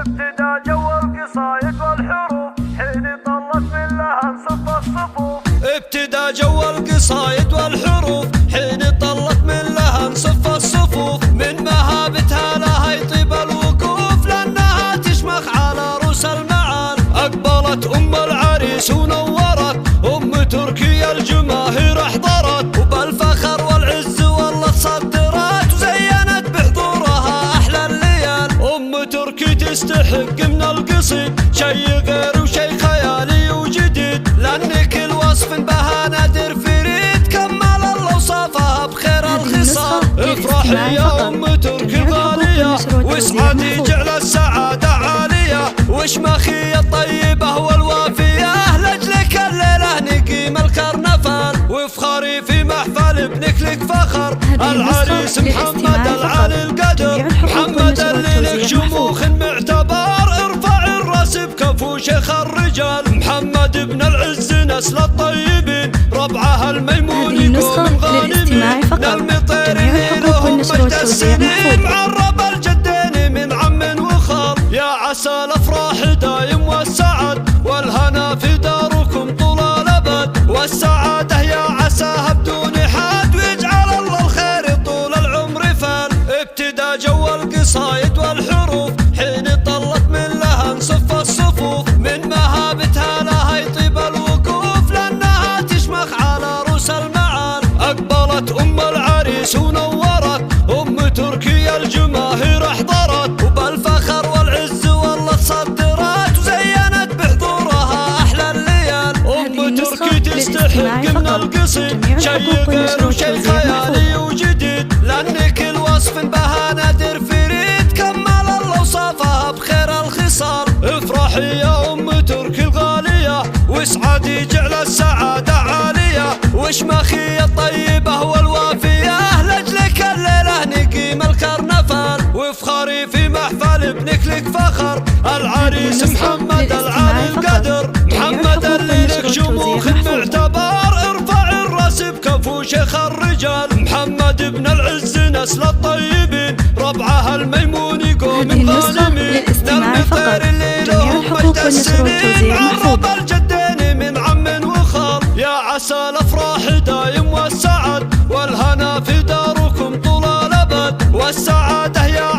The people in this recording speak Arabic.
ابتدى جو القصايد والحروف حين طلت من لها انصف الصفوف. ابتدى جو القصايد والحروف حين طلت من لها انصف الصفوف. من مهابتها لها يطيب الوقوف لأنها تشمخ على رؤوس المعارف. أقبلت أم العريس ونورت أم تركيا الجماهير احضرت وبالفخر والعز والله صدرت وزينت بحضورها أحلى الليال. أم تركي تستحق من القصيد شي غير وشي خيالي وجديد لأن كل وصف بها نادر فريد كمل الله وصفها بخير الخصال. افرحي يا أم تركي الغالية واسعدي جعل السعادة عالية واشمخي الطيبة والوافية لأجلك الليلة نقيم الكرنفال وافخري في محفل ابنك لك فخر. العريس محمد العالي القدر محمد اللي لك شموخ معتبر. ارفع الراس بكفو شيخ الرجال محمد ابن العز نسل الطيبين ربعها الميمون يقوم غانمين نلمي طير لهم مجد السنين معرب الجدين من عم وخال. يا عسى الافراح دايم والسعد والهنا في داركم طول الابد والسعاده يا عساها بدون حد ويجعل الله الخير طول العمر فال. ابتدى جو القصايد والحروف حين طلت من لها انصف الصفوف. من مهابتها لها يطيب الوقوف لأنها تشمخ على رؤوس المعارف. أقبلت أم العريس ونورت أم تركيا الجماهير احضرت وبالفخر والعز والله صدرت وزينت بحضورها أحلى الليال. أم تركي تستحق من القصيد شي غير وشي خيالي وجديد لأن كل وصف بها نادر فريد كمل الله وصفها بخير الخصال. افرحي يا أم تركي الغالية واسعدي جعل السعادة عالية واشمخي الطيبة والوافية لأجلك الليلة نقيم الكرنفال وافخري في محفل ابنك لك فخر. العريس محمد العالي القدر محمد اللي لك شموخ معتبر. ارفع الراس بكفو شيخ الرجال محمد ابن العز نسل الطيبين ربعها الميمون يقوم غانمين نرمي طير اللي لهم مجد السنين معرب الجدين من عم وخال. يا عسى الافراح دايم والسعد والهنا في داركم طول الابد والسعاده يا